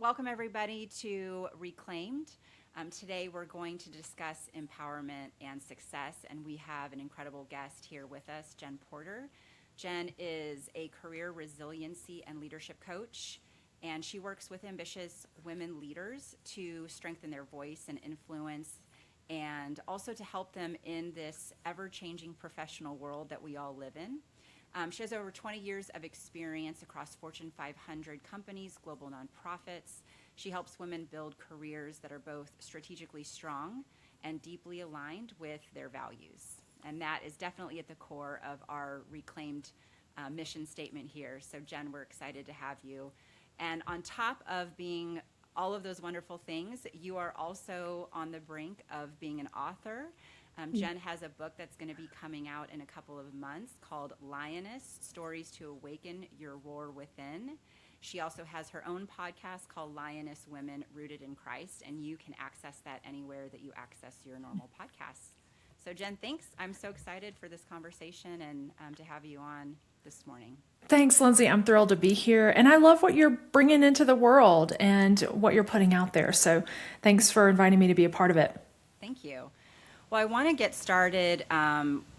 Welcome everybody to Reclaimed. Today we're going to discuss empowerment and success, and we have an incredible guest here with us, Jen Porter. Jen is a career resiliency and leadership coach, and she works with ambitious women leaders to strengthen their voice and influence, and also to help them in this ever-changing professional world that we all live in. She has over 20 years of experience across Fortune 500 companies, global nonprofits. She helps women build careers that are both strategically strong and deeply aligned with their values. And that is definitely at the core of our Reclaimed mission statement here. So Jen, we're excited to have you. And on top of being all of those wonderful things, you are also on the brink of being an author. Jen has a book that's going to be coming out in a couple of months called Lioness, Stories to Awaken Your Roar Within. She also has her own podcast called Lioness Women Rooted in Christ, and you can access that anywhere that you access your normal podcasts. So Jen, thanks. I'm so excited for this conversation and to have you on this morning. Thanks, Lindsay. I'm thrilled to be here. And I love what you're bringing into the world and what you're putting out there. So thanks for inviting me to be a part of it. Thank you. Well, I want to get started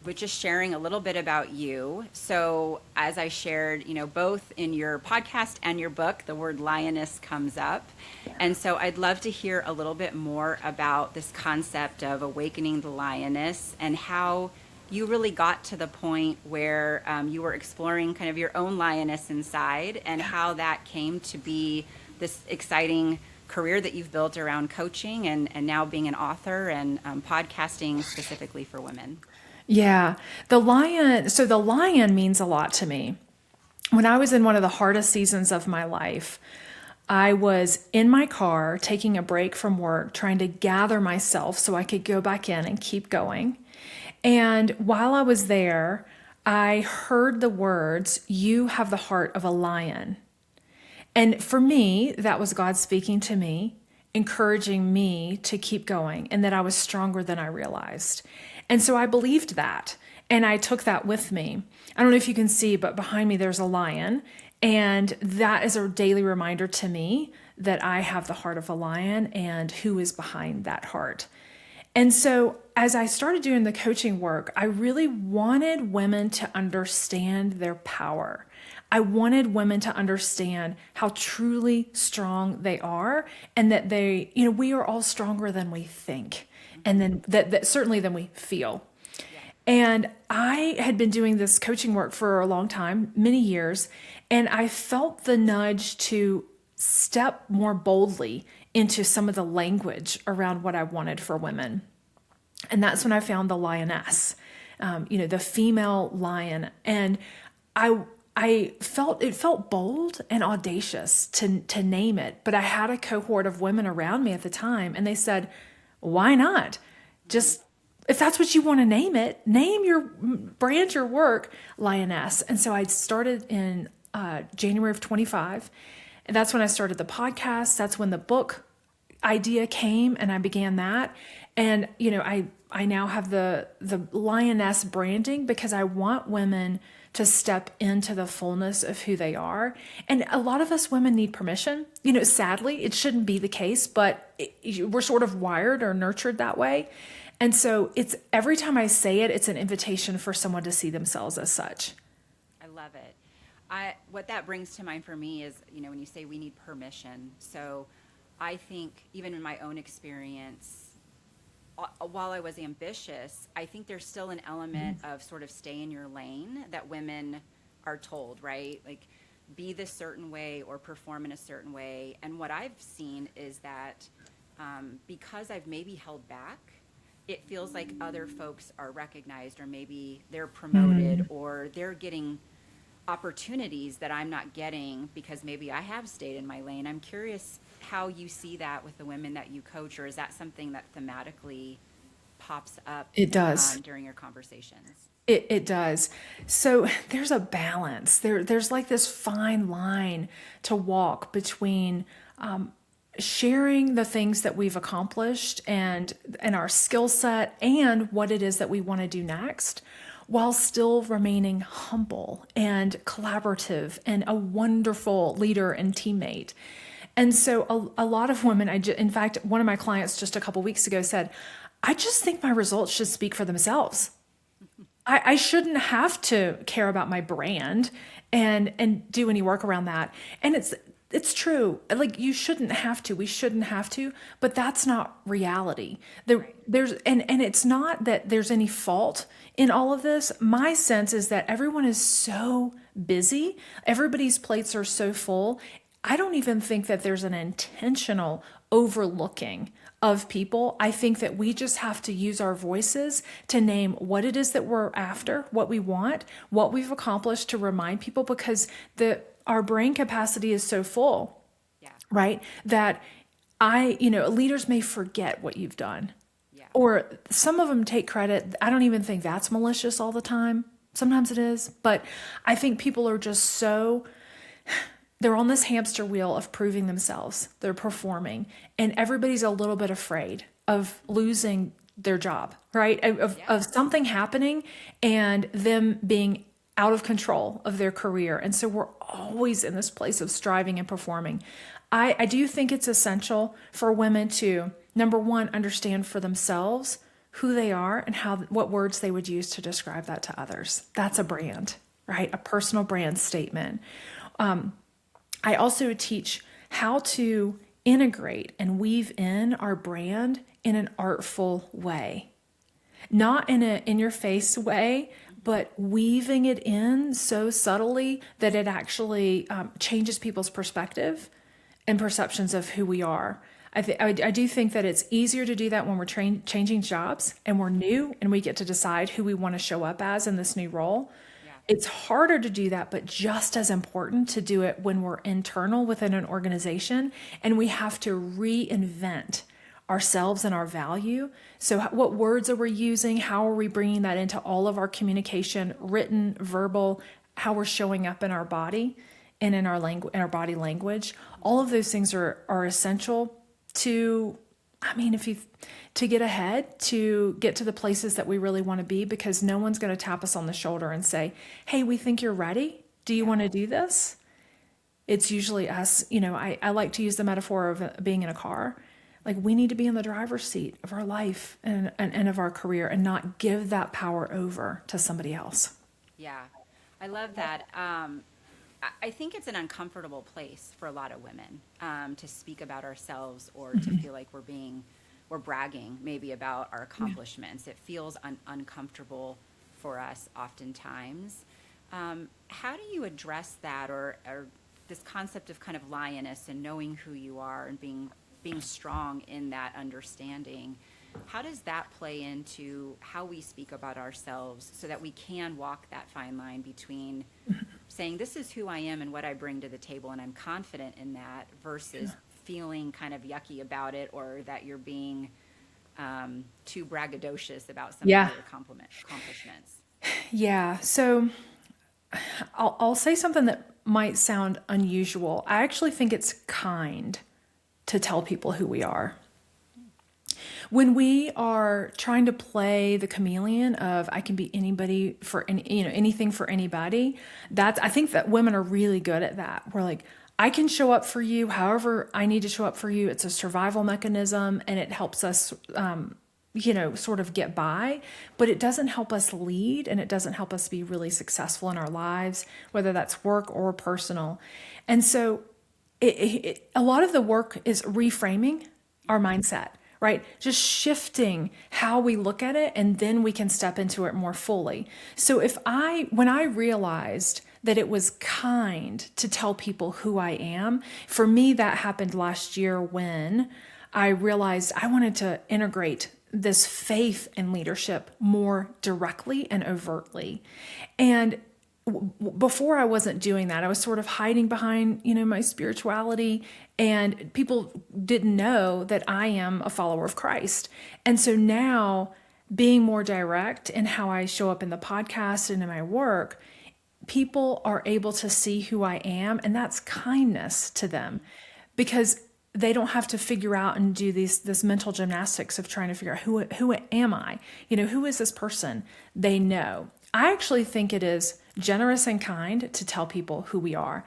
with just sharing a little bit about you. So as I shared, both in your podcast and your book, the word lioness comes up. And so I'd love to hear a little bit more about this concept of awakening the lioness and how you really got to the point where you were exploring kind of your own lioness inside and how that came to be this exciting career that you've built around coaching and now being an author and podcasting specifically for women. Yeah, the lion means a lot to me. When I was in one of the hardest seasons of my life, I was in my car taking a break from work, trying to gather myself so I could go back in and keep going. And while I was there, I heard the words, "You have the heart of a lion." And for me, that was God speaking to me, encouraging me to keep going and that I was stronger than I realized. And so I believed that and I took that with me. I don't know if you can see, but behind me there's a lion. And that is a daily reminder to me that I have the heart of a lion and who is behind that heart. And so as I started doing the coaching work, I really wanted women to understand their power. I wanted women to understand how truly strong they are and that we are all stronger than we think and then that certainly than we feel. And I had been doing this coaching work for a long time, many years, and I felt the nudge to step more boldly into some of the language around what I wanted for women. And that's when I found the lioness, the female lion. And I felt it felt bold and audacious to name it, but I had a cohort of women around me at the time, and they said, "Why not? Just if that's what you want to name it, name your brand, your work, Lioness." And so I started in January of 25, and that's when I started the podcast. That's when the book idea came, and I began that. And I now have the Lioness branding because I want women to step into the fullness of who they are. And a lot of us women need permission. Sadly, it shouldn't be the case, but we're sort of wired or nurtured that way. And so it's every time I say it, it's an invitation for someone to see themselves as such. I love it. What that brings to mind for me is, when you say we need permission. So I think even in my own experience, while I was ambitious, I think there's still an element of sort of stay in your lane that women are told, right? Like be this certain way or perform in a certain way. And what I've seen is that because I've maybe held back, it feels like other folks are recognized or maybe they're promoted or they're getting opportunities that I'm not getting because maybe I have stayed in my lane. I'm curious how you see that with the women that you coach, or is that something that thematically pops up It does. during your conversations? It does. So there's a balance. There's like this fine line to walk between sharing the things that we've accomplished and our skill set and what it is that we want to do next, while still remaining humble and collaborative and a wonderful leader and teammate. And so a lot of women, in fact, one of my clients just a couple weeks ago said, I just think my results should speak for themselves. I shouldn't have to care about my brand and do any work around that. And it's true. Like you shouldn't have to. We shouldn't have to, but that's not reality. And it's not that there's any fault in all of this. My sense is that everyone is so busy. Everybody's plates are so full. I don't even think that there's an intentional overlooking of people. I think that we just have to use our voices to name what it is that we're after, what we want, what we've accomplished, to remind people, because our brain capacity is so full, Yeah. right? That leaders may forget what you've done. Yeah. Or some of them take credit. I don't even think that's malicious all the time. Sometimes it is, but I think people are just they're on this hamster wheel of proving themselves. They're performing, and everybody's a little bit afraid of losing their job, right? Of something happening and them being out of control of their career. And so we're always in this place of striving and performing. I do think it's essential for women to, number one, understand for themselves who they are and what words they would use to describe that to others. That's a brand, right? A personal brand statement. I also teach how to integrate and weave in our brand in an artful way. Not in an in-your-face way, but weaving it in so subtly that it actually changes people's perspective and perceptions of who we are. I do think that it's easier to do that when we're changing jobs and we're new and we get to decide who we want to show up as in this new role. It's harder to do that, but just as important to do it when we're internal within an organization and we have to reinvent ourselves and our value. So what words are we using? How are we bringing that into all of our communication, written, verbal, how we're showing up in our body and in our language, in our body language? All of those things are essential to get ahead, to get to the places that we really want to be, because no one's going to tap us on the shoulder and say, hey, we think you're ready. Do you want to do this? It's usually us. I like to use the metaphor of being in a car. Like, we need to be in the driver's seat of our life and of our career and not give that power over to somebody else. Yeah, I love that. I think it's an uncomfortable place for a lot of women to speak about ourselves or to feel like we're bragging maybe about our accomplishments. It feels uncomfortable for us oftentimes. How do you address that, or this concept of kind of lioness and knowing who you are and being strong in that understanding? How does that play into how we speak about ourselves so that we can walk that fine line between saying this is who I am and what I bring to the table and I'm confident in that, versus feeling kind of yucky about it, or that you're being too braggadocious about some of your accomplishments? Yeah. So I'll say something that might sound unusual. I actually think it's kind to tell people who we are. When we are trying to play the chameleon of I can be anybody for anything for anybody, I think that women are really good at that. We're like, I can show up for you however I need to show up for you. It's a survival mechanism and it helps us, sort of get by, but it doesn't help us lead and it doesn't help us be really successful in our lives, whether that's work or personal. And so a lot of the work is reframing our mindset. Right? Just shifting how we look at it, and then we can step into it more fully. So when I realized that it was kind to tell people who I am, for me, that happened last year when I realized I wanted to integrate this faith in leadership more directly and overtly. And before I wasn't doing that. I was sort of hiding behind, my spirituality, and people didn't know that I am a follower of Christ. And so now, being more direct in how I show up in the podcast and in my work, people are able to see who I am, and that's kindness to them, because they don't have to figure out and do this mental gymnastics of trying to figure out who am I? Who is this person? They know. I actually think it is generous and kind to tell people who we are.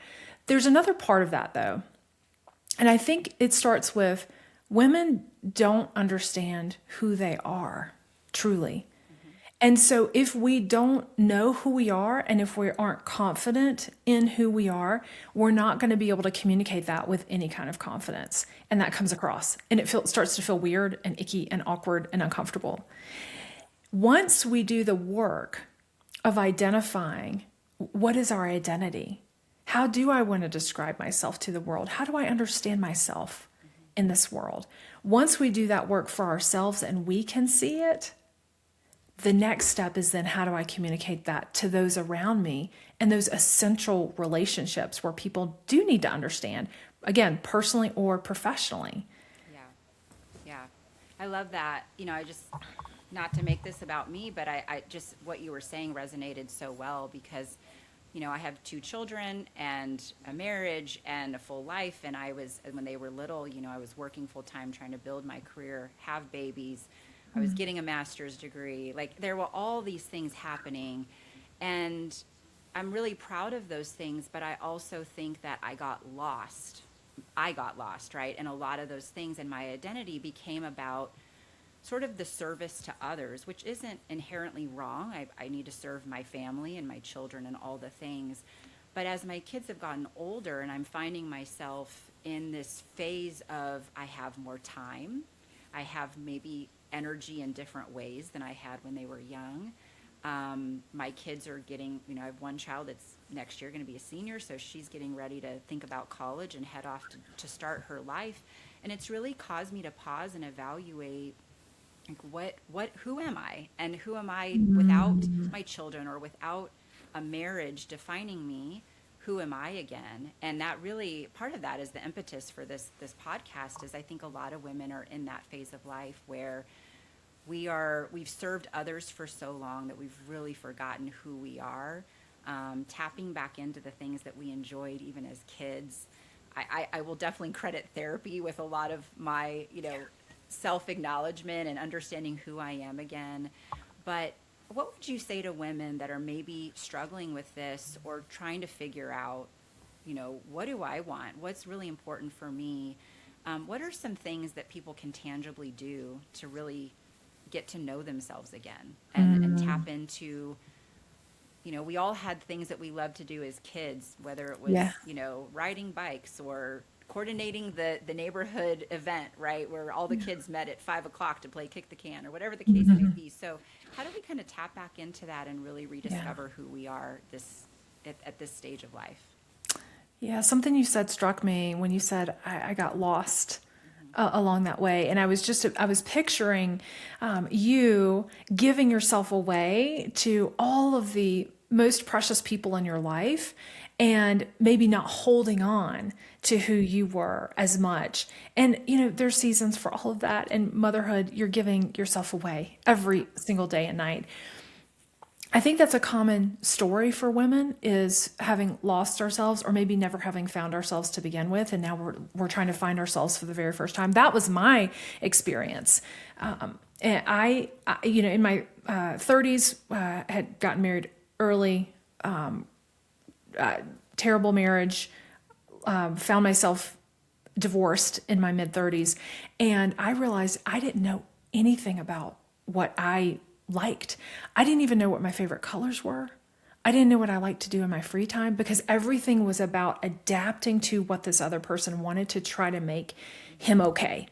There's another part of that, though. And I think it starts with women don't understand who they are truly. Mm-hmm. And so if we don't know who we are and if we aren't confident in who we are, we're not going to be able to communicate that with any kind of confidence. And that comes across. And starts to feel weird and icky and awkward and uncomfortable. Once we do the work of identifying what is our identity, how do I want to describe myself to the world? How do I understand myself in this world? Once we do that work for ourselves and we can see it, the next step is then how do I communicate that to those around me and those essential relationships where people do need to understand, again, personally or professionally. Yeah. Yeah. I love that. I just, not to make this about me, but I just, what you were saying resonated so well because, I have two children and a marriage and a full life. And when they were little, I was working full time, trying to build my career, have babies. I was getting a master's degree. Like there were all these things happening. And I'm really proud of those things, but I also think that I got lost. Right? And a lot of those things and my identity became about sort of the service to others, which isn't inherently wrong. I need to serve my family and my children and all the things. But as my kids have gotten older and I'm finding myself in this phase of I have more time, I have maybe energy in different ways than I had when they were young. My kids are getting, I have one child that's next year going to be a senior, so she's getting ready to think about college and head off to start her life. And it's really caused me to pause and evaluate like who am I, and who am I without my children or without a marriage defining me? Who am I again? And that really, part of that is the impetus for this podcast is I think a lot of women are in that phase of life where we've served others for so long that we've really forgotten who we are. Tapping back into the things that we enjoyed even as kids. I will definitely credit therapy with a lot of my, self-acknowledgement and understanding who I am again. But what would you say to women that are maybe struggling with this or trying to figure out, what do I want? What's really important for me? What are some things that people can tangibly do to really get to know themselves again and tap into, we all had things that we loved to do as kids, whether it was, Yeah. Riding bikes or coordinating the neighborhood event, right, where all the kids met at 5 o'clock to play kick the can or whatever the case may be. So how do we kind of tap back into that and really rediscover who we are at this stage of life? Yeah, something you said struck me when you said I got lost along that way. And I was picturing you giving yourself away to all of the most precious people in your life and maybe not holding on to who you were as much. And, there's seasons for all of that. And motherhood, you're giving yourself away every single day and night. I think that's a common story for women is having lost ourselves or maybe never having found ourselves to begin with. And now we're trying to find ourselves for the very first time. That was my experience. And in my 30s, had gotten married early, terrible marriage, found myself divorced in my mid 30s. And I realized I didn't know anything about what I liked. I didn't even know what my favorite colors were. I didn't know what I liked to do in my free time because everything was about adapting to what this other person wanted to try to make him okay.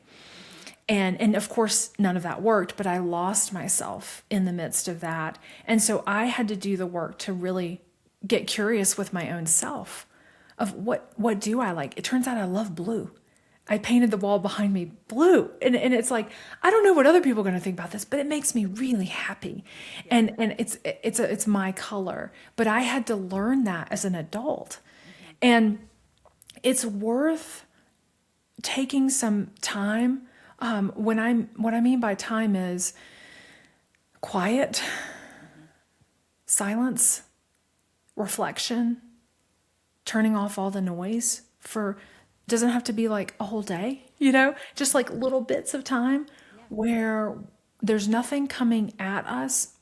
And of course, none of that worked, but I lost myself in the midst of that. And so I had to do the work to really get curious with my own self of what do I like? It turns out I love blue. I painted the wall behind me blue. And it's like, I don't know what other people are going to think about this, but it makes me really happy. And it's my color. But I had to learn that as an adult. And it's worth taking some time. What I mean by time is quiet, silence, reflection, turning off all the noise doesn't have to be like a whole day, just like little bits of time where there's nothing coming at us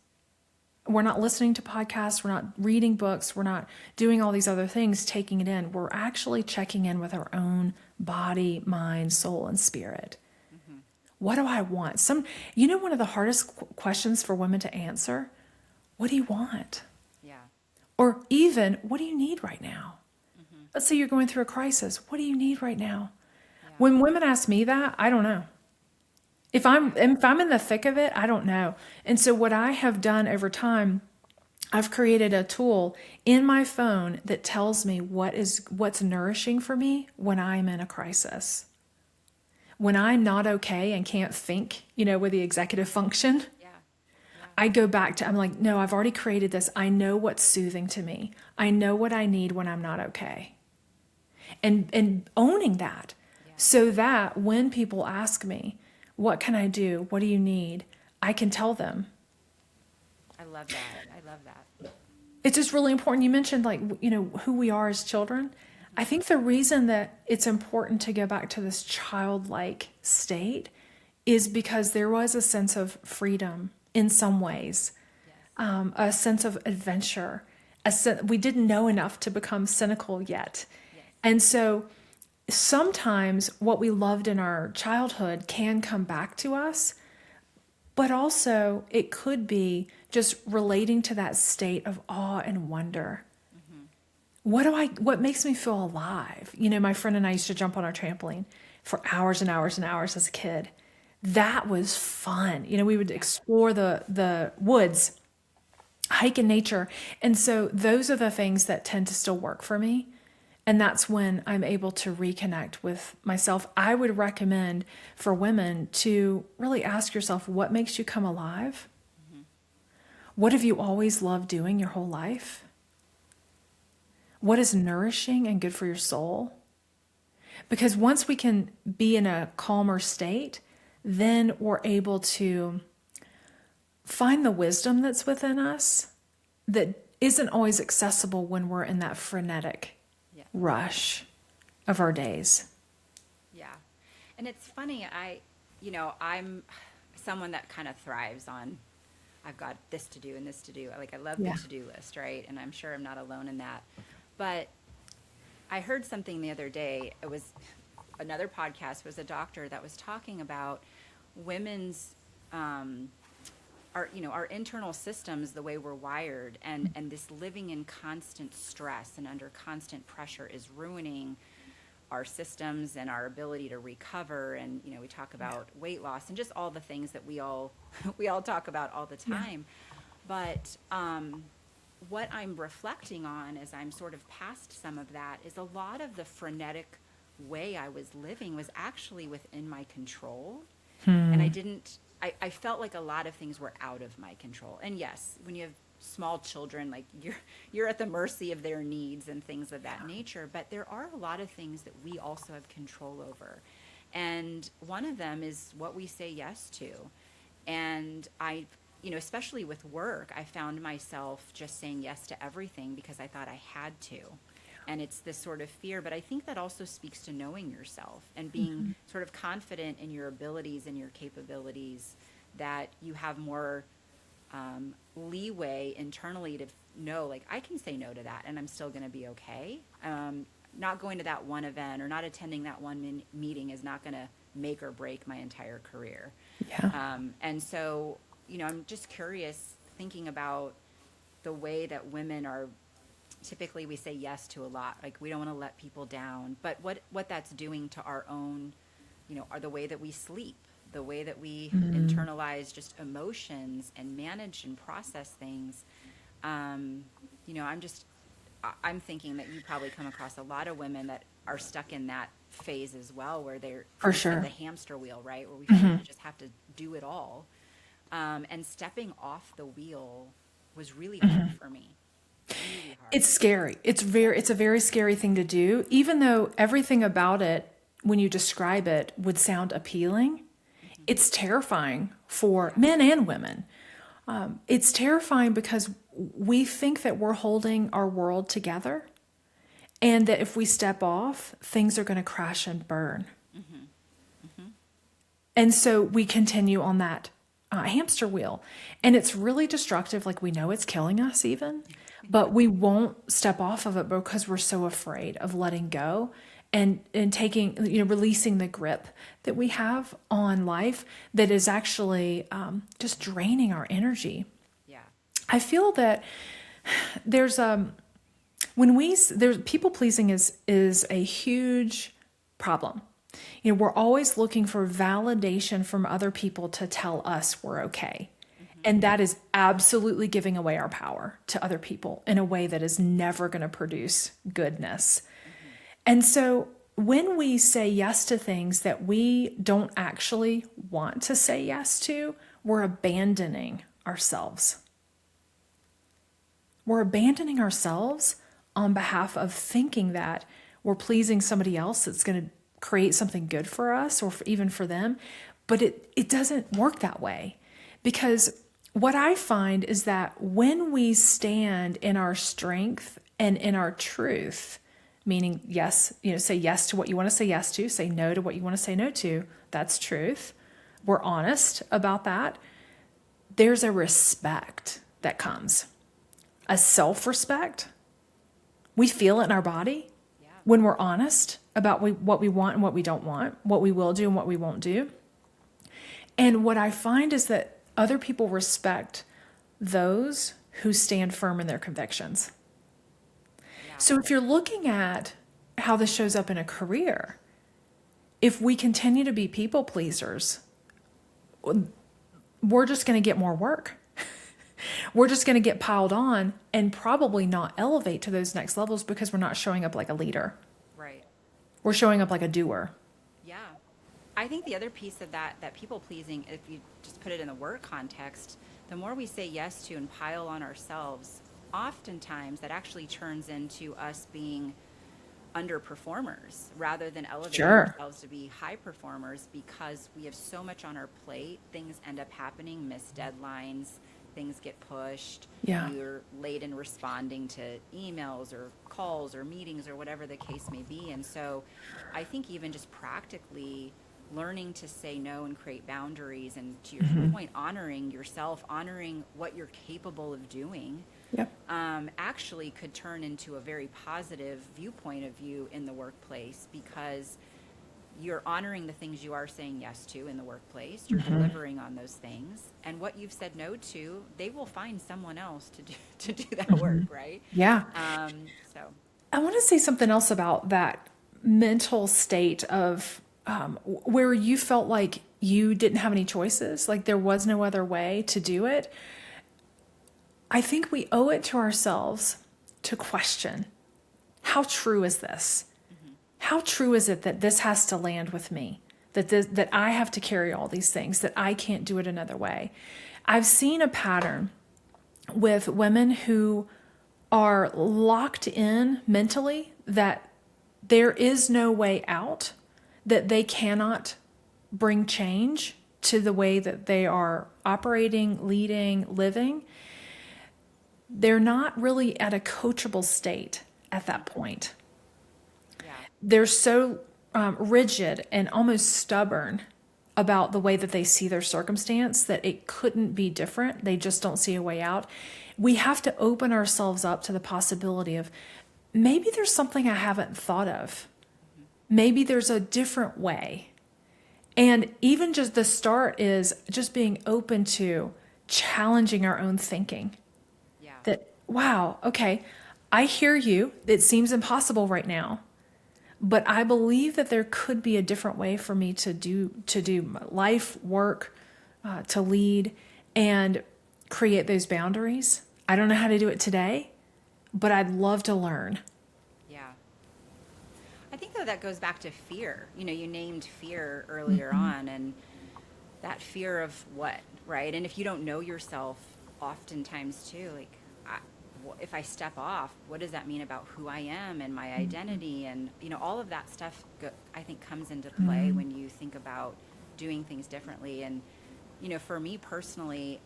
we're not listening to podcasts, we're not reading books, we're not doing all these other things, taking it in. We're actually checking in with our own body, mind, soul, and spirit. What do I want? One of the hardest questions for women to answer, what do you want? Yeah. Or even, what do you need right now? Let's say you're going through a crisis. What do you need right now? Yeah. When women ask me that, I don't know. If I'm in the thick of it, I don't know. And so what I have done over time, I've created a tool in my phone that tells me what's nourishing for me when I'm in a crisis. When I'm not okay and can't think, with the executive function, Yeah. I go back to, I'm like, no, I've already created this. I know what's soothing to me. I know what I need when I'm not okay. And owning that, so that when people ask me, what can I do? What do you need? I can tell them. I love that. It's just really important. You mentioned who we are as children. I think the reason that it's important to go back to this childlike state is because there was a sense of freedom in some ways, a sense of adventure. We didn't know enough to become cynical yet. And so sometimes what we loved in our childhood can come back to us, but also it could be just relating to that state of awe and wonder. What makes me feel alive? My friend and I used to jump on our trampoline for hours and hours and hours as a kid. That was fun. We would explore the woods, hike in nature. And so those are the things that tend to still work for me. And that's when I'm able to reconnect with myself. I would recommend for women to really ask yourself, what makes you come alive? What have you always loved doing your whole life? What is nourishing and good for your soul? Because once we can be in a calmer state, then we're able to find the wisdom that's within us that isn't always accessible when we're in that frenetic rush of our days. Yeah. And it's funny, I'm someone that kind of thrives on, I've got this to do and this to do. I love the to-do list, right? And I'm sure I'm not alone in that. But I heard something the other day. It was another podcast, was a doctor that was talking about women's our internal systems, the way we're wired, and this living in constant stress and under constant pressure is ruining our systems and our ability to recover. And we talk about weight loss and just all the things that we all talk about all the time. But what I'm reflecting on as I'm sort of past some of that is a lot of the frenetic way I was living was actually within my control. And I felt like a lot of things were out of my control. And yes, when you have small children, you're at the mercy of their needs and things of that nature. But there are a lot of things that we also have control over. And one of them is what we say yes to. And especially with work, I found myself just saying yes to everything because I thought I had to. And it's this sort of fear, but I think that also speaks to knowing yourself and being sort of confident in your abilities and your capabilities, that you have more leeway internally to know, I can say no to that and I'm still going to be okay. Not going to that one event or not attending that one meeting is not going to make or break my entire career. And so, I'm just curious, thinking about the way that women are, typically we say yes to a lot. We don't want to let people down, but what that's doing to our own, are the way that we sleep, the way that we internalize just emotions and manage and process things. I'm thinking that you probably come across a lot of women that are stuck in that phase as well, where they're for sure the hamster wheel, right? Where we feel like we just have to do it all. And stepping off the wheel was really hard for me. Really hard. It's scary. It's a very scary thing to do, even though everything about it, when you describe it, would sound appealing. It's terrifying for men and women. It's terrifying because we think that we're holding our world together and that if we step off, things are going to crash and burn. And so we continue on that hamster wheel. And it's really destructive. Like we know it's killing us even, but we won't step off of it because we're so afraid of letting go and taking, releasing the grip that we have on life that is actually just draining our energy. Yeah. I feel that there's there's people pleasing is a huge problem. We're always looking for validation from other people to tell us we're okay. And that is absolutely giving away our power to other people in a way that is never going to produce goodness. And so when we say yes to things that we don't actually want to say yes to, we're abandoning ourselves. We're abandoning ourselves on behalf of thinking that we're pleasing somebody else that's going to create something good for us or even for them. But it doesn't work that way, because what I find is that when we stand in our strength and in our truth, meaning yes, say yes to what you want to say yes to, say no to what you want to say no to, that's truth. We're honest about that. There's a respect that comes, a self-respect. We feel it in our body when we're honest about what we want and what we don't want, what we will do and what we won't do. And what I find is that other people respect those who stand firm in their convictions. Yeah. So if you're looking at how this shows up in a career, if we continue to be people pleasers, we're just going to get more work. We're just going to get piled on and probably not elevate to those next levels because we're not showing up like a leader. Right. We're showing up like a doer. Yeah. I think the other piece of that people pleasing, if you just put it in the work context, the more we say yes to and pile on ourselves, oftentimes that actually turns into us being underperformers rather than elevating ourselves to be high performers, because we have so much on our plate. Things end up happening, missed deadlines, things get pushed. Yeah. You're late in responding to emails or calls or meetings or whatever the case may be. And so I think even just practically learning to say no and create boundaries, and to your point, honoring yourself, honoring what you're capable of doing, Yep. actually could turn into a very positive viewpoint of you in the workplace, because you're honoring the things you are saying yes to in the workplace. You're delivering on those things, and what you've said no to, they will find someone else to do that work, right? Yeah. So I want to say something else about that mental state of where you felt like you didn't have any choices, like there was no other way to do it. I think we owe it to ourselves to question, how true is this? How true is it that this has to land with me? That I have to carry all these things, that I can't do it another way? I've seen a pattern with women who are locked in mentally that there is no way out, that they cannot bring change to the way that they are operating, leading, living. They're not really at a coachable state at that point. yeah, They're so rigid and almost stubborn about the way that they see their circumstance that it couldn't be different. They just don't see a way out. We have to open ourselves up to the possibility of maybe there's something I haven't thought of. Maybe there's a different way. And even just the start is just being open to challenging our own thinking. yeah, That, wow, okay, I hear you. It seems impossible right now, but I believe that there could be a different way for me to do my life, work, to lead, and create those boundaries. I don't know how to do it today, but I'd love to learn. yeah. I think though that goes back to fear. You named fear earlier on, and that fear of what, right? And if you don't know yourself, oftentimes too, like, if I step off, what does that mean about who I am and my identity? And, all of that stuff, I think, comes into play when you think about doing things differently. And, for me personally,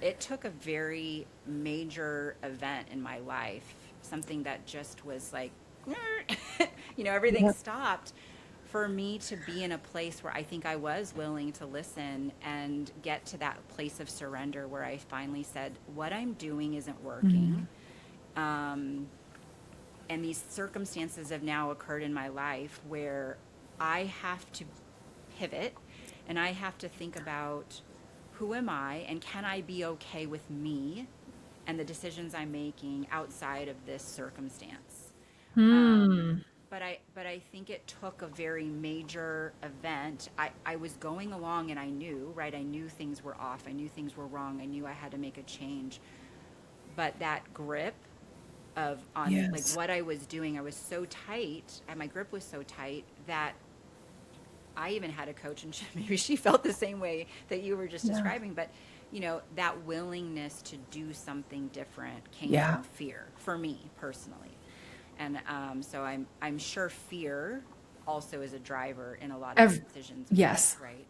it took a very major event in my life, something that just was like, everything stopped, for me to be in a place where I think I was willing to listen and get to that place of surrender where I finally said, what I'm doing isn't working. Um, and these circumstances have now occurred in my life where I have to pivot and I have to think about who am I and can I be okay with me and the decisions I'm making outside of this circumstance. Um, Hmm. but I think it took a very major event. I was going along and I knew, right? I knew things were off. I knew things were wrong. I knew I had to make a change. But that grip of on like Yes. what I was doing, I was so tight, and my grip was so tight that I even had a coach, and maybe she felt the same way that you were just Yeah. describing. But that willingness to do something different came Yeah. from fear for me personally. And so I'm sure fear also is a driver in a lot of the Ev- decisions we make, yes. right?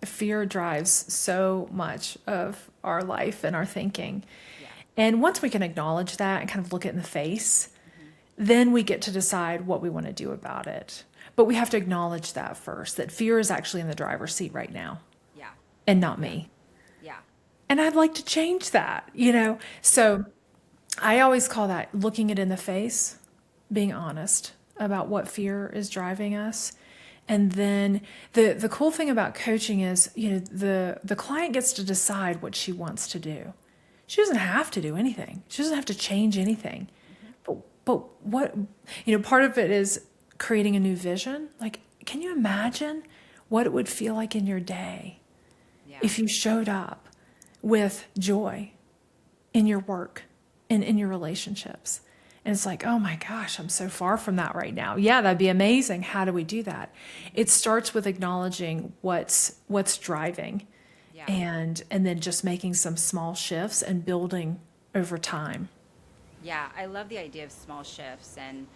Fear drives so much of our life and our thinking. Yeah. And once we can acknowledge that and kind of look it in the face, Hmm. then we get to decide what we want to do about it. But we have to acknowledge that first, that fear is actually in the driver's seat right now Yeah. and not Yeah. me. Yeah. And I'd like to change that, you know? So I always call that looking it in the face, being honest about what fear is driving us. And then the cool thing about coaching is, the client gets to decide what she wants to do. She doesn't have to do anything. She doesn't have to change anything. Hmm. But what, part of it is creating a new vision. Like, can you imagine what it would feel like in your day Yeah. if you showed up with joy in your work and in your relationships? And it's like, oh my gosh, I'm so far from that right now. Yeah, that'd be amazing. How do we do that? It starts with acknowledging what's driving, Yeah. and then just making some small shifts and building over time. Yeah. I love the idea of small shifts, and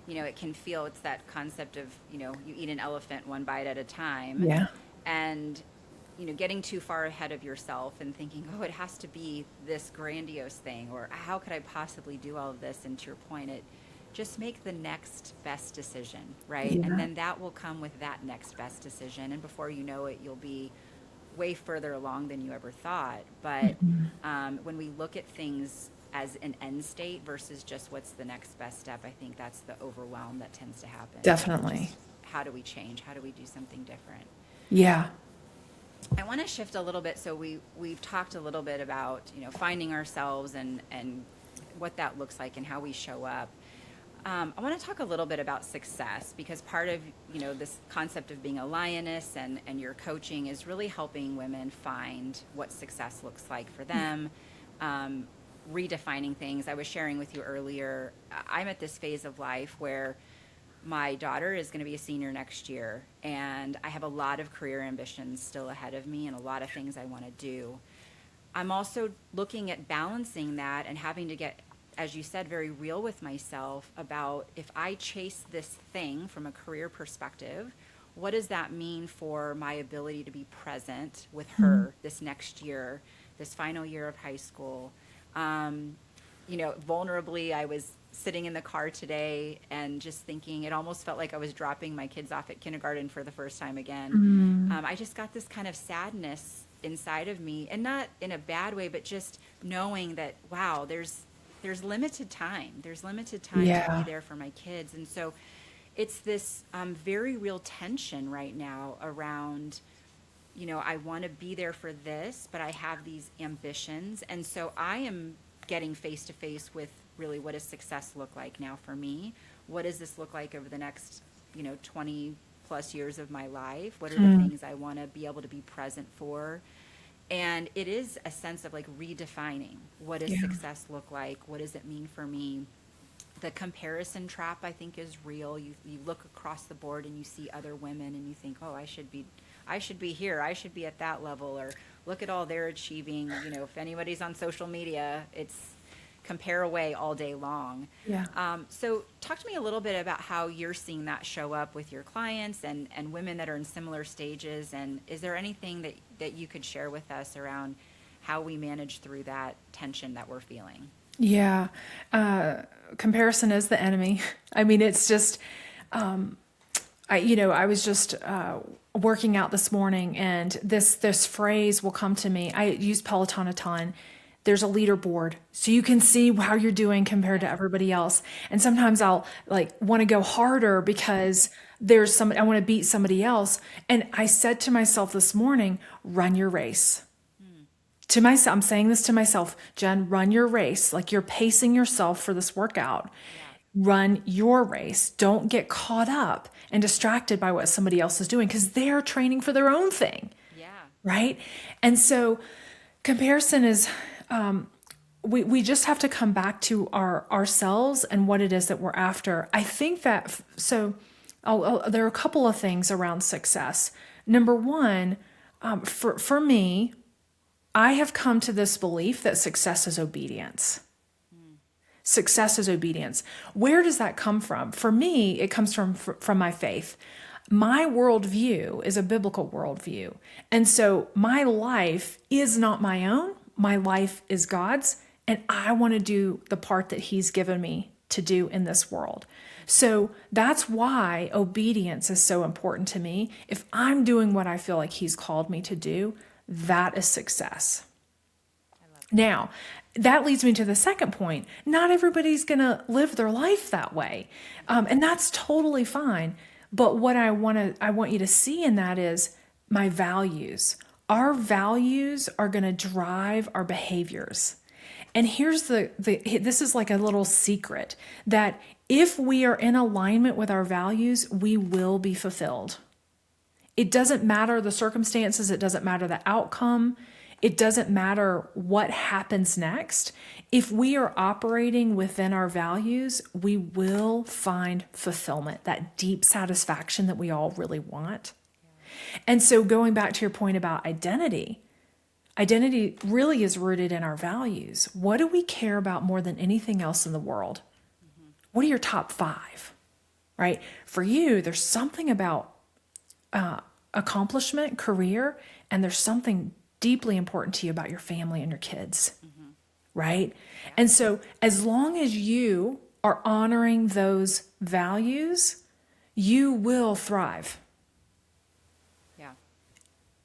it can feel, it's that concept of, you eat an elephant one bite at a time. Yeah. And getting too far ahead of yourself and thinking, oh, it has to be this grandiose thing, or how could I possibly do all of this? And to your point, it just make the next best decision, right? And Yeah. then that will come with that next best decision. And before you know it, you'll be way further along than you ever thought. But when we look at things as an end state versus just what's the next best step, I think that's the overwhelm that tends to happen. Definitely. Just how do we change? How do we do something different? Yeah. I want to shift a little bit. So we've talked a little bit about finding ourselves and what that looks like and how we show up. I want to talk a little bit about success, because part of this concept of being a lioness and your coaching is really helping women find what success looks like for them, redefining things. I was sharing with you earlier, I'm at this phase of life where my daughter is going to be a senior next year, and I have a lot of career ambitions still ahead of me and a lot of things I want to do. I'm also looking at balancing that and having to get, as you said, very real with myself about, if I chase this thing from a career perspective, what does that mean for my ability to be present with her this next year, this final year of high school? Vulnerably, I was sitting in the car today and just thinking, it almost felt like I was dropping my kids off at kindergarten for the first time again. I just got this kind of sadness inside of me, and not in a bad way, but just knowing that, wow, there's limited time. There's limited time to be Yeah. there for my kids. And so it's this very real tension right now around, I want to be there for this, but I have these ambitions. And so I am getting face to face with really, what does success look like now for me? What does this look like over the next, 20 plus years of my life? What are the things I want to be able to be present for? And it is a sense of like redefining, what does Yeah. success look like? What does it mean for me? The comparison trap, I think, is real. You look across the board and you see other women and you think, oh, I should be here. I should be at that level. Or look at all they're achieving. If anybody's on social media, it's compare away all day long. Yeah. So talk to me a little bit about how you're seeing that show up with your clients and women that are in similar stages. And is there anything that you could share with us around how we manage through that tension that we're feeling? Yeah. Comparison is the enemy. I mean, it's just, I was just working out this morning, and this phrase will come to me. I use Peloton a ton. There's a leaderboard, so you can see how you're doing compared to everybody else. And sometimes I'll like want to go harder because there's some I want to beat somebody else. And I said to myself this morning, run your race. To myself, I'm saying this to myself, Jen, run your race. Like you're pacing yourself for this workout. Yeah. Run your race. Don't get caught up and distracted by what somebody else is doing because they're training for their own thing, Yeah. right? And so comparison is, we just have to come back to ourselves and what it is that we're after. I think that, there are a couple of things around success. Number one, for me, I have come to this belief that success is obedience. Success is obedience. Where does that come from? For me, it comes from my faith. My worldview is a biblical worldview. And so my life is not my own. My life is God's. And I want to do the part that He's given me to do in this world. So that's why obedience is so important to me. If I'm doing what I feel like He's called me to do, that is success. Now, that leads me to the second point. Not everybody's going to live their life that way. And that's totally fine. But what I want you to see in that is my values. Our values are going to drive our behaviors. And here's this is like a little secret that if we are in alignment with our values, we will be fulfilled. It doesn't matter the circumstances. It doesn't matter the outcome. It doesn't matter what happens next. If we are operating within our values, we will find fulfillment, that deep satisfaction that we all really want. And so going back to your point about identity really is rooted in our values. What do we care about more than anything else in the world? What are your top 5, right? For you, there's something about accomplishment, career, and there's something deeply important to you about your family and your kids, right? Yeah. And so as long as you are honoring those values, you will thrive. Yeah.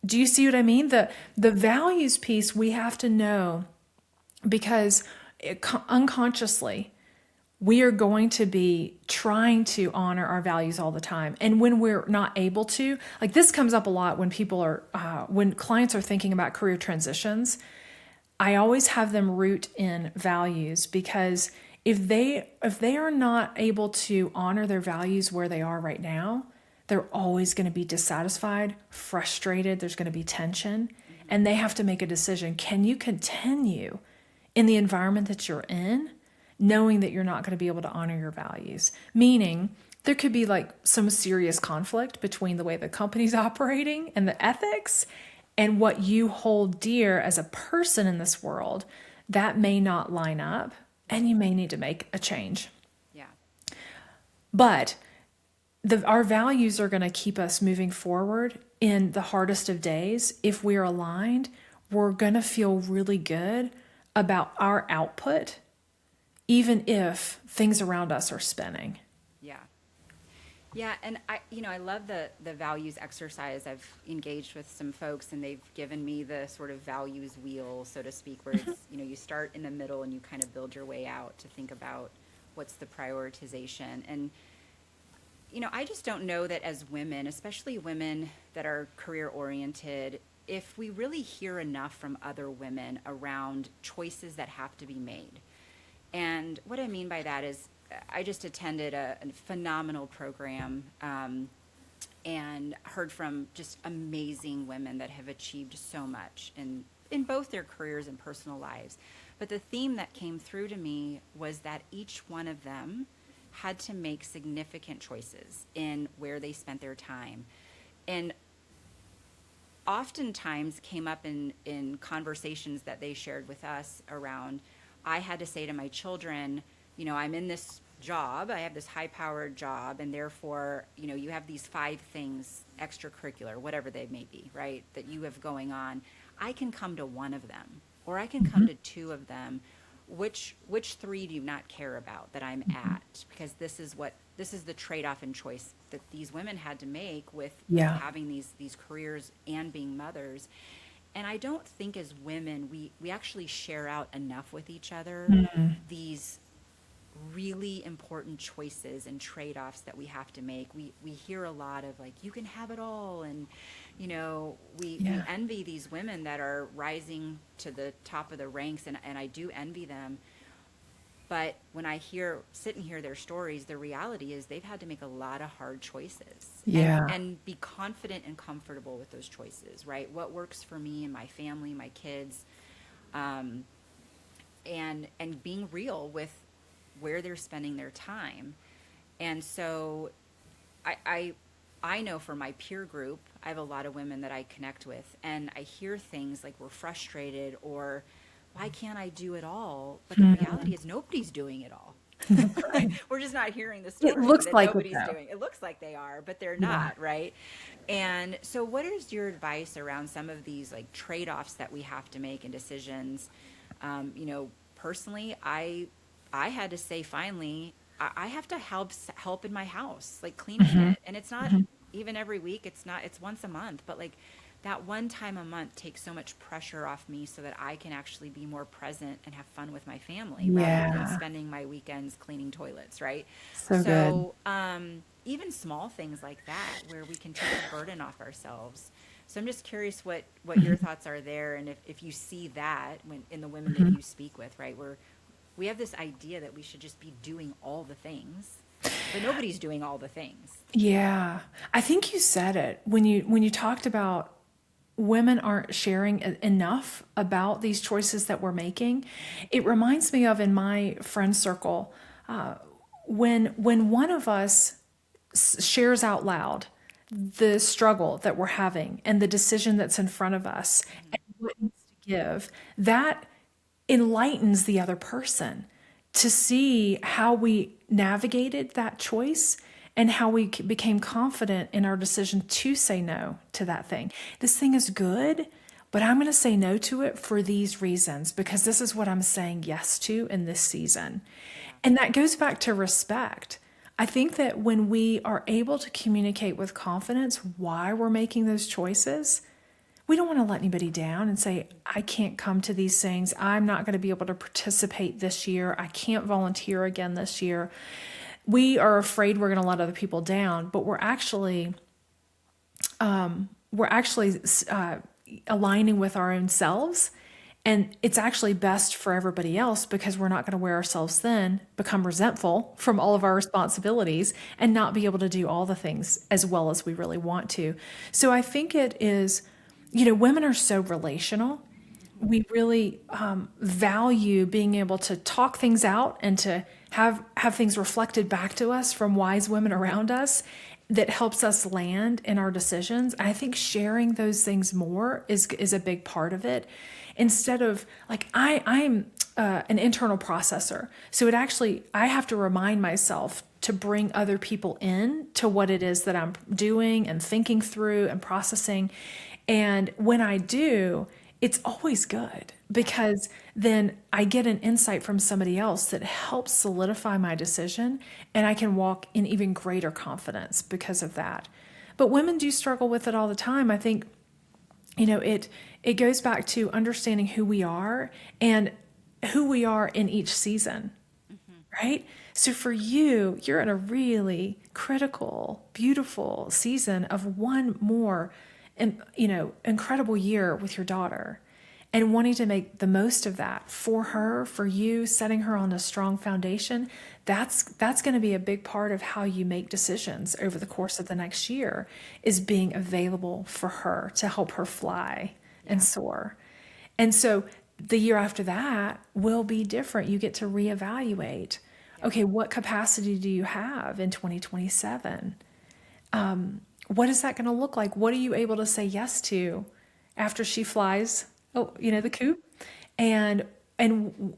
Do you see what I mean? The values piece we have to know because unconsciously we are going to be trying to honor our values all the time. And when we're not able to, like this comes up a lot when when clients are thinking about career transitions, I always have them root in values because if they are not able to honor their values where they are right now, they're always going to be dissatisfied, frustrated, there's going to be tension, and they have to make a decision. Can you continue in the environment that you're in, knowing that you're not going to be able to honor your values? Meaning there could be like some serious conflict between the way the company's operating and the ethics and what you hold dear as a person in this world. That may not line up and you may need to make a change. Yeah. But our values are going to keep us moving forward in the hardest of days. If we're aligned, we're going to feel really good about our output, even if things around us are spinning. Yeah. Yeah. And I love the values exercise. I've engaged with some folks and they've given me the sort of values wheel, so to speak, where it's, you start in the middle and you kind of build your way out to think about what's the prioritization. And, I just don't know that as women, especially women that are career oriented, if we really hear enough from other women around choices that have to be made. And what I mean by that is I just attended a phenomenal program and heard from just amazing women that have achieved so much in both their careers and personal lives. But the theme that came through to me was that each one of them had to make significant choices in where they spent their time. And oftentimes came up in conversations that they shared with us around, I had to say to my children, I'm in this job, I have this high-powered job, and therefore, you have these 5 things, extracurricular, whatever they may be, right, that you have going on. I can come to 1 of them, or I can come to 2 of them. Which 3 do you not care about that I'm at? Because this is what this is the trade-off and choice that these women had to make with Yeah. having these careers and being mothers. And I don't think as women we actually share out enough with each other these really important choices and trade-offs that we have to make. We hear a lot of like, you can have it all, and we Yeah. envy these women that are rising to the top of the ranks, and I do envy them. But when I sit and hear their stories, the reality is they've had to make a lot of hard choices Yeah. and be confident and comfortable with those choices, right? What works for me and my family, my kids, um, and being real with where they're spending their time. And so I, I I know for my peer group, I have a lot of women that I connect with, and I hear things like we're frustrated or why can't I do it all? But the reality is nobody's doing it all. Right? We're just not hearing the It story looks that like it nobody's though. doing. It looks like they are, but they're Yeah. not, right? And so what is your advice around some of these like trade-offs that we have to make and decisions? Personally, I had to say finally, I have to help in my house, like cleaning Hmm. it. And it's not even every week, it's once a month, but like that one time a month takes so much pressure off me so that I can actually be more present and have fun with my family rather than Yeah. spending my weekends cleaning toilets, right? So good. So, even small things like that where we can take the burden off ourselves. So I'm just curious what your thoughts are there, and if you see that when in the women that Mhm. you speak with, right? We have this idea that we should just be doing all the things, but nobody's doing all the things. Yeah. I think you said it when you talked about women aren't sharing enough about these choices that we're making. It reminds me of in my friend circle, when one of us shares out loud the struggle that we're having and the decision that's in front of us Hmm. and what needs to give, that enlightens the other person to see how we navigated that choice and how we became confident in our decision to say no to that thing. This thing is good, but I'm going to say no to it for these reasons because this is what I'm saying yes to in this season. Yeah. And that goes back to respect. I think that when we are able to communicate with confidence why we're making those choices, we don't want to let anybody down and say, I can't come to these things. I'm not going to be able to participate this year. I can't volunteer again this year. We are afraid we're going to let other people down, but we're actually aligning with our own selves. And it's actually best for everybody else because we're not going to wear ourselves thin, become resentful from all of our responsibilities, and not be able to do all the things as well as we really want to. So I think it is, women are so relational. Hmm. We really value being able to talk things out and to have things reflected back to us from wise women around us that helps us land in our decisions. And I think sharing those things more is a big part of it. Instead of like I'm an internal processor, so it actually I have to remind myself to bring other people in to what it is that I'm doing and thinking through and processing. And when I do, it's always good Yeah. because then I get an insight from somebody else that helps solidify my decision and I can walk in even greater confidence because of that. But women do struggle with it all the time. I think it goes back to understanding who we are and who we are in each season, Hmm. right? So for you, you're in a really critical, beautiful season of one more, incredible year with your daughter and wanting to make the most of that for her, for you, setting her on a strong foundation. That's going to be a big part of how you make decisions over the course of the next year is being available for her to help her fly and Yeah. soar. And so the year after that will be different. You get to reevaluate. Yeah. Okay, what capacity do you have in 2027? What is that going to look like? What are you able to say yes to after she flies? Oh, the coop, and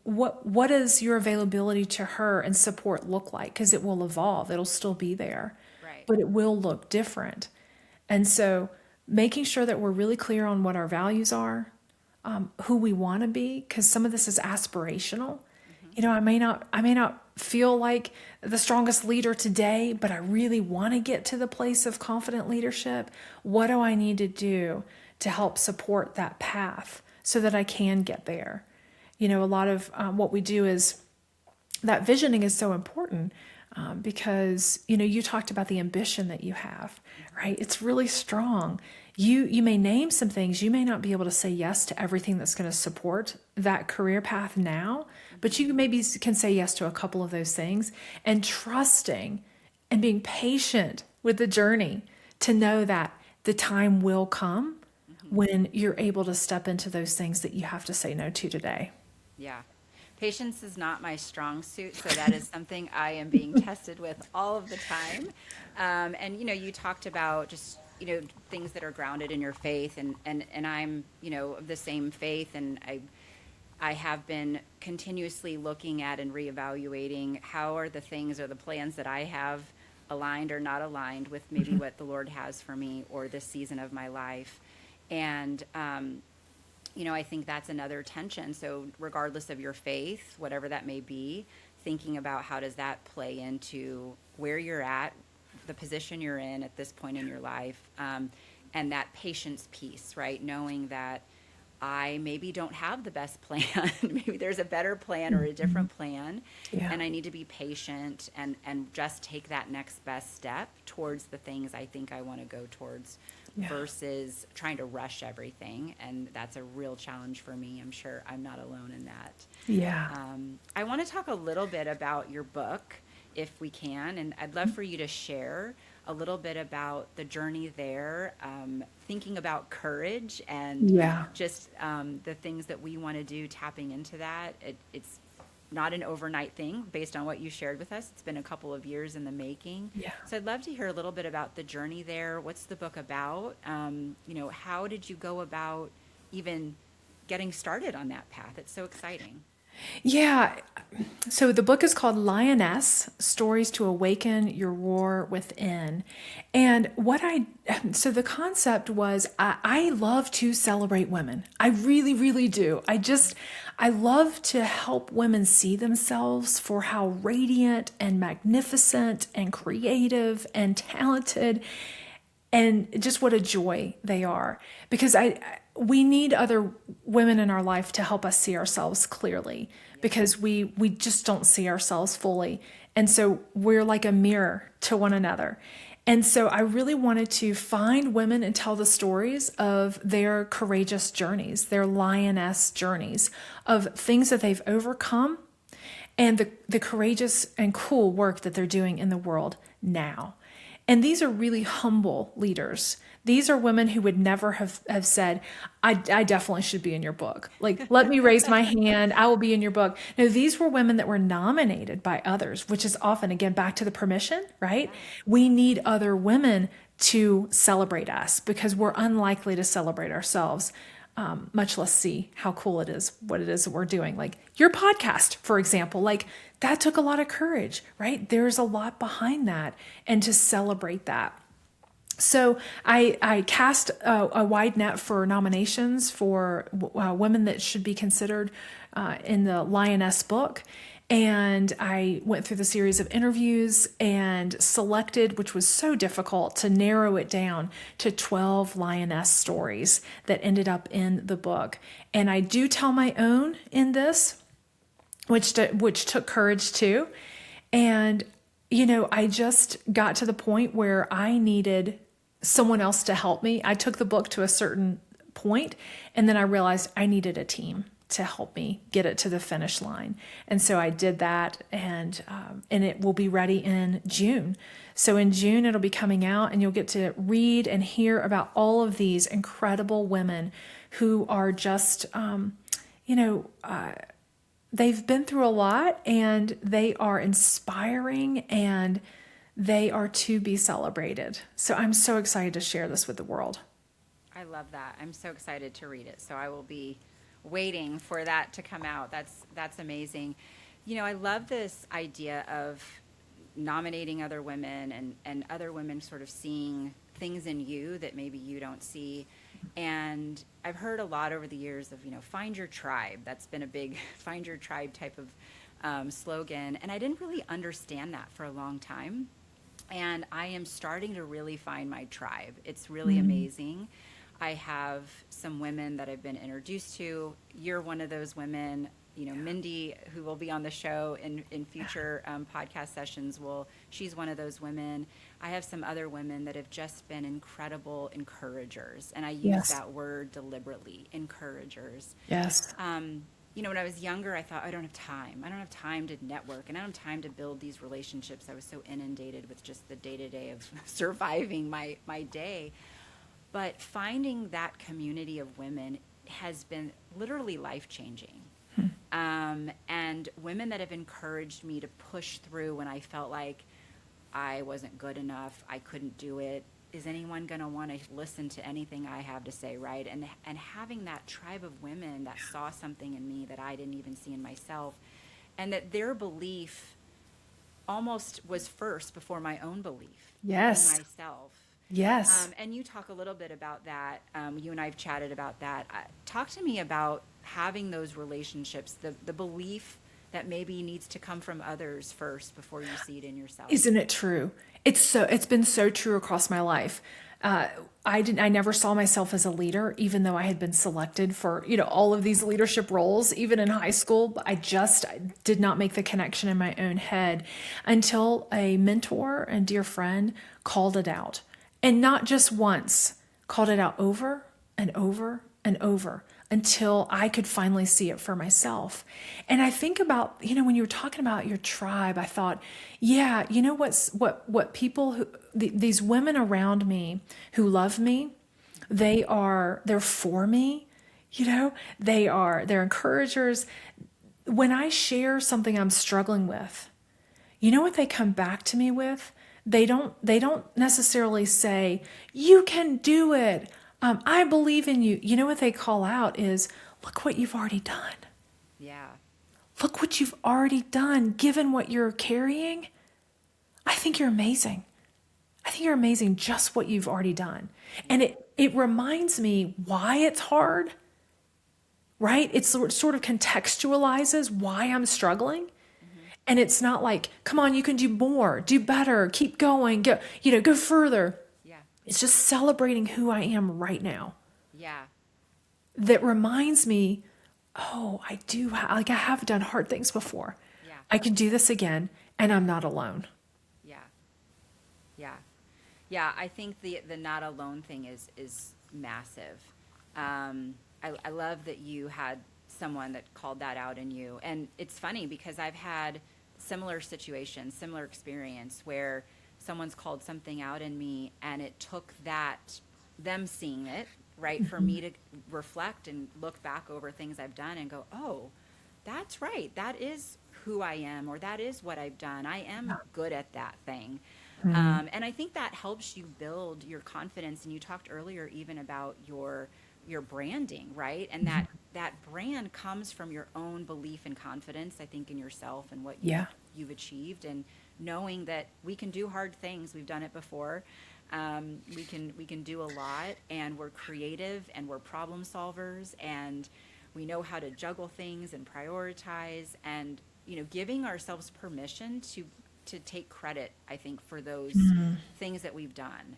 what does your availability to her and support look like? Because it will evolve. It'll still be there, Right. but it will look different. And so, making sure that we're really clear on what our values are, who we want to be, because some of this is aspirational. Hmm. I may not feel like the strongest leader today, but I really want to get to the place of confident leadership. What do I need to do to help support that path so that I can get there? A lot of what we do is that visioning is so important because you talked about the ambition that you have, right? It's really strong. You may name some things. You may not be able to say yes to everything that's going to support that career path now, but you maybe can say yes to a couple of those things, and trusting and being patient with the journey to know that the time will come when you're able to step into those things that you have to say no to today. Yeah. Patience is not my strong suit, so that is something I am being tested with all of the time. And you talked about just things that are grounded in your faith, and I'm of the same faith, and I have been continuously looking at and reevaluating how are the things or the plans that I have aligned or not aligned with maybe what the Lord has for me or this season of my life. And I think that's another tension. So regardless of your faith, whatever that may be, thinking about how does that play into where you're at, the position you're in at this point in your life, and that patience piece, right? Knowing that I maybe don't have the best plan. Maybe there's a better plan or a different plan. Yeah. And I need to be patient and just take that next best step towards the things I think I want to go towards. Yeah. Versus trying to rush everything. And that's a real challenge for me. I'm sure I'm not alone in that. Yeah. I want to talk a little bit about your book, if we can. And I'd love for you to share a little bit about the journey there, thinking about courage and Yeah. just the things that we want to do, tapping into that. It's not an overnight thing based on what you shared with us. It's been a couple of years in the making. Yeah. So I'd love to hear a little bit about the journey there. What's the book about? How did you go about even getting started on that path? It's so exciting. Yeah. So the book is called Lioness, Stories to Awaken Your Roar Within. And so the concept was I love to celebrate women. I really, really do. I love to help women see themselves for how radiant and magnificent and creative and talented and just what a joy they are. Because we need other women in our life to help us see ourselves clearly, because we just don't see ourselves fully. And so we're like a mirror to one another. And so I really wanted to find women and tell the stories of their courageous journeys, their lioness journeys, of things that they've overcome and the courageous and cool work that they're doing in the world now. And these are really humble leaders. These are women who would never have said, I definitely should be in your book. Like, let me raise my hand. I will be in your book. No, these were women that were nominated by others, which is often, again, back to the permission, right? We need other women to celebrate us because we're unlikely to celebrate ourselves, much less see how cool it is, what it is that we're doing. Like your podcast, for example, like that took a lot of courage, right? There's a lot behind that, and to celebrate that. So I cast a wide net for nominations for women that should be considered in the Lioness book. And I went through the series of interviews and selected, which was so difficult, to narrow it down to 12 Lioness stories that ended up in the book. And I do tell my own in this, which took courage too. And, I just got to the point where I needed someone else to help me. I took the book to a certain point, and then I realized I needed a team to help me get it to the finish line. And so I did that, and it will be ready in June. So in June, it'll be coming out, and you'll get to read and hear about all of these incredible women who are just, they've been through a lot, and they are inspiring, and they are to be celebrated. So I'm so excited to share this with the world. I love that. I'm so excited to read it. So I will be waiting for that to come out. That's amazing. I love this idea of nominating other women and other women sort of seeing things in you that maybe you don't see. And I've heard a lot over the years of, find your tribe. That's been a big find your tribe type of slogan. And I didn't really understand that for a long time. And I am starting to really find my tribe. It's really amazing. I have some women that I've been introduced to. You're one of those women. Mindy, who will be on the show in future podcast sessions, she's one of those women. I have some other women that have just been incredible encouragers. And I use Yes. that word deliberately, encouragers. Yes. When I was younger, I thought, I don't have time. I don't have time to network, and I don't have time to build these relationships. I was so inundated with just the day-to-day of surviving my day. But finding that community of women has been literally life-changing. And women that have encouraged me to push through when I felt like I wasn't good enough, I couldn't do it. Is anyone going to want to listen to anything I have to say, right? And having that tribe of women that saw something in me that I didn't even see in myself, and that their belief almost was first before my own belief in Yes. myself. Yes. And you talk a little bit about that. You and I have chatted about that. Talk to me about having those relationships, the belief that maybe needs to come from others first before you see it in yourself. Isn't it true? It's been so true across my life. I never saw myself as a leader, even though I had been selected for, all of these leadership roles, even in high school. I did not make the connection in my own head until a mentor and dear friend called it out. And not just once, called it out over and over and over until I could finally see it for myself. And I think about, when you were talking about your tribe, I thought, yeah, what people these women around me who love me, they're for me, they're encouragers. When I share something I'm struggling with, you know what they come back to me with? They don't necessarily say, you can do it. I believe in you. You know what they call out is, look what you've already done. Yeah. Look what you've already done, given what you're carrying. I think you're amazing. I think you're amazing just what you've already done. And it reminds me why it's hard, right? It sort of contextualizes why I'm struggling. And it's not like, come on, you can do more, do better, keep going, go further. Yeah. It's just celebrating who I am right now. Yeah. That reminds me, I have done hard things before. Yeah. I can do this again, and I'm not alone. Yeah. Yeah. Yeah. I think the not alone thing is massive. I love that you had someone that called that out in you. And it's funny because I've had similar situations, similar experience where someone's called something out in me, and it took them seeing it, right, for me to reflect and look back over things I've done and go, oh, that's right. That is who I am, or that is what I've done. I am good at that thing. And I think that helps you build your confidence. And you talked earlier even about your branding, right? And that brand comes from your own belief and confidence, I think, in yourself and what you've achieved, and knowing that we can do hard things. We've done it before. We can do a lot, and we're creative, and we're problem solvers, and we know how to juggle things and prioritize, and giving ourselves permission to take credit, I think, for those things that we've done.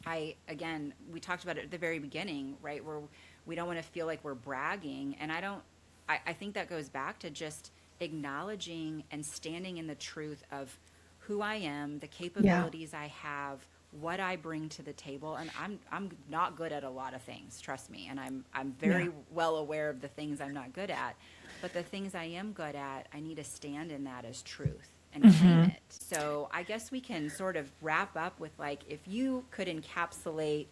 We talked about it at the very beginning, right, where we don't want to feel like we're bragging. And I think that goes back to just acknowledging and standing in the truth of who I am, the capabilities I have, what I bring to the table. And I'm not good at a lot of things, trust me. And I'm very well aware of the things I'm not good at. But the things I am good at, I need to stand in that as truth and claim it. So I guess we can sort of wrap up with, like, if you could encapsulate,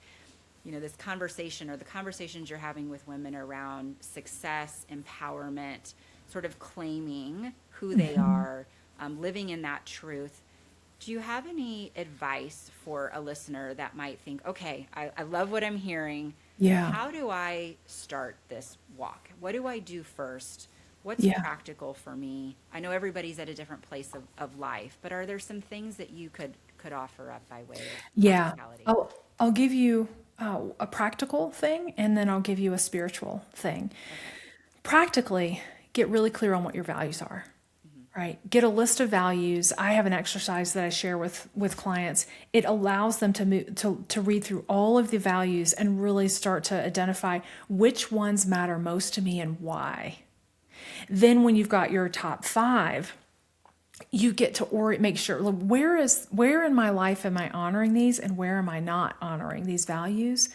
this conversation, or the conversations you're having with women around success, empowerment, sort of claiming who they are, living in that truth. Do you have any advice for a listener that might think, okay, I love what I'm hearing. Yeah. How do I start this walk? What do I do first? What's practical for me? I know everybody's at a different place of life, but are there some things that you could offer up by way of practicality? I'll give you a practical thing, and then I'll give you a spiritual thing. Okay. Practically, get really clear on what your values are. Right. Get a list of values. I have an exercise that I share with clients. It allows them to move to read through all of the values and really start to identify which ones matter most to me and why. Then when you've got your top 5, you get to make sure, look, where in my life am I honoring these and where am I not honoring these values?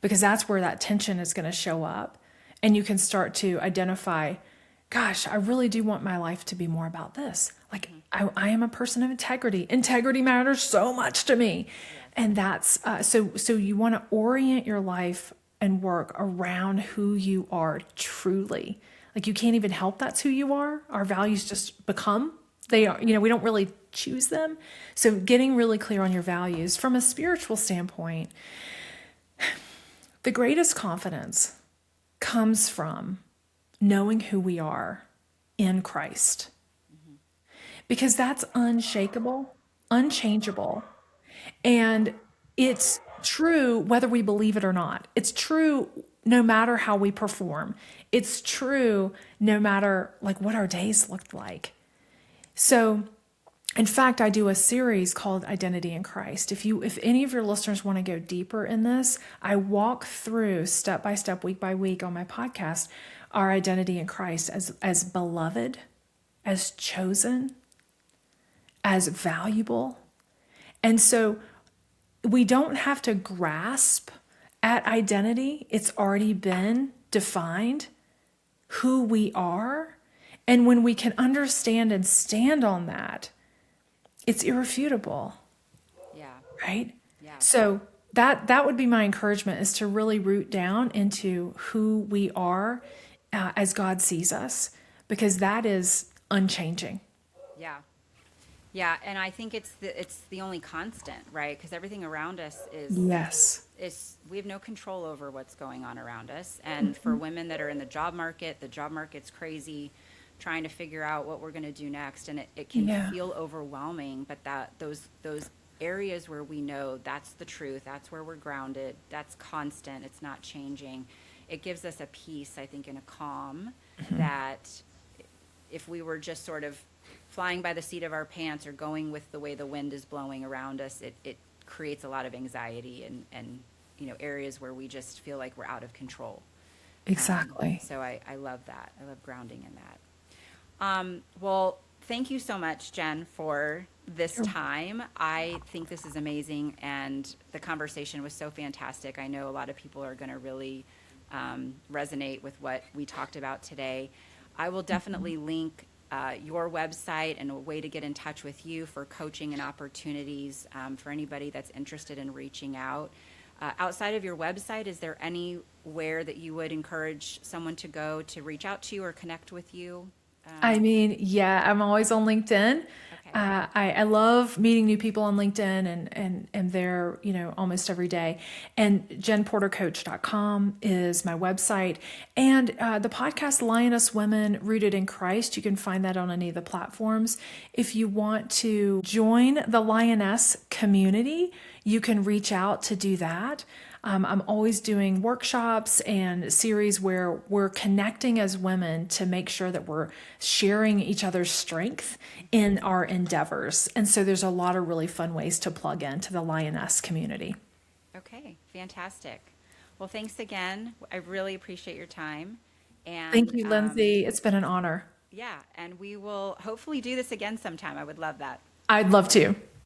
Because that's where that tension is going to show up. And you can start to identify, gosh, I really do want my life to be more about this. Like, I am a person of integrity. Integrity matters so much to me. And that's, so you want to orient your life and work around who you are truly. Like, you can't even help that's who you are. Our values just become, they are, we don't really choose them. So getting really clear on your values from a spiritual standpoint, the greatest confidence comes from knowing who we are in Christ. Because that's unshakable, unchangeable. And it's true whether we believe it or not. It's true no matter how we perform. It's true no matter like what our days looked like. So, in fact, I do a series called Identity in Christ. If any of your listeners want to go deeper in this, I walk through step by step, week by week on my podcast, our identity in Christ as beloved, as chosen, as valuable. And so we don't have to grasp at identity. It's already been defined who we are. And when we can understand and stand on that, it's irrefutable. Yeah. Right? Yeah. So that would be my encouragement, is to really root down into who we are as God sees us, because that is unchanging. Yeah. Yeah. And I think it's the only constant, right? Because everything around us Yes. we have no control over what's going on around us. And for women that are in the job market's crazy, trying to figure out what we're going to do next. And it can feel overwhelming, but those areas where we know that's the truth, that's where we're grounded, that's constant, it's not changing. It gives us a peace, I think, and a calm that if we were just sort of flying by the seat of our pants or going with the way the wind is blowing around us, it creates a lot of anxiety and areas where we just feel like we're out of control. Exactly. So I love that. I love grounding in that. Well, thank you so much, Jen, for this time. I think this is amazing, and the conversation was so fantastic. I know a lot of people are going to really resonate with what we talked about today. I will definitely link your website and a way to get in touch with you for coaching and opportunities for anybody that's interested in reaching out. Outside of your website, is there anywhere that you would encourage someone to go to reach out to you or connect with you? I mean, yeah, I'm always on LinkedIn. Okay. I love meeting new people on LinkedIn and there, almost every day. And jenportercoach.com is my website. And the podcast Lioness Women Rooted in Christ, you can find that on any of the platforms. If you want to join the Lioness community, you can reach out to do that. I'm always doing workshops and series where we're connecting as women to make sure that we're sharing each other's strength in our endeavors. And so there's a lot of really fun ways to plug into the Lioness community. Okay, fantastic. Well, thanks again. I really appreciate your time. And Thank you, Lindsay. It's been an honor. yeah, and we will hopefully do this again sometime. I would love that. I'd love to.